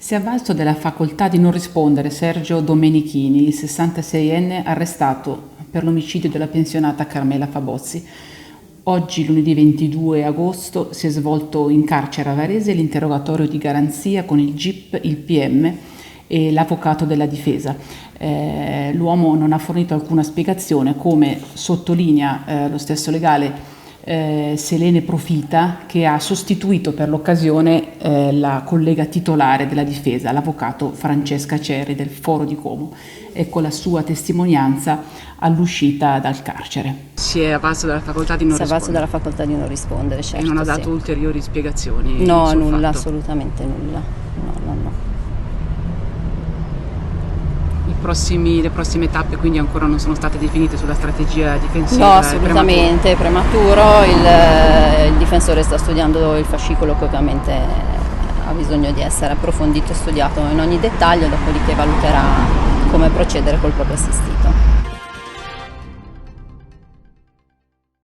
Si è avvalso della facoltà di non rispondere Sergio Domenichini, il 66enne arrestato per l'omicidio della pensionata Carmela Fabozzi. Oggi, lunedì 22 agosto, si è svolto in carcere a Varese l'interrogatorio di garanzia con il GIP, il PM e l'avvocato della difesa. L'uomo non ha fornito alcuna spiegazione, come sottolinea lo stesso legale Selene Profita, che ha sostituito per l'occasione la collega titolare della difesa, l'avvocato Francesca Cerri del Foro di Como. Ecco la sua testimonianza all'uscita dal carcere. Si è avvalso dalla facoltà di non rispondere. Si è avvalso dalla facoltà di non rispondere, certo. E non ha dato ulteriori spiegazioni? No, sul nulla, fatto. assolutamente nulla. No. Le prossime tappe quindi ancora non sono state definite sulla strategia difensiva? No, assolutamente, è prematuro. Il difensore sta studiando il fascicolo, che ovviamente ha bisogno di essere approfondito e studiato in ogni dettaglio, dopodiché valuterà come procedere col proprio assistito.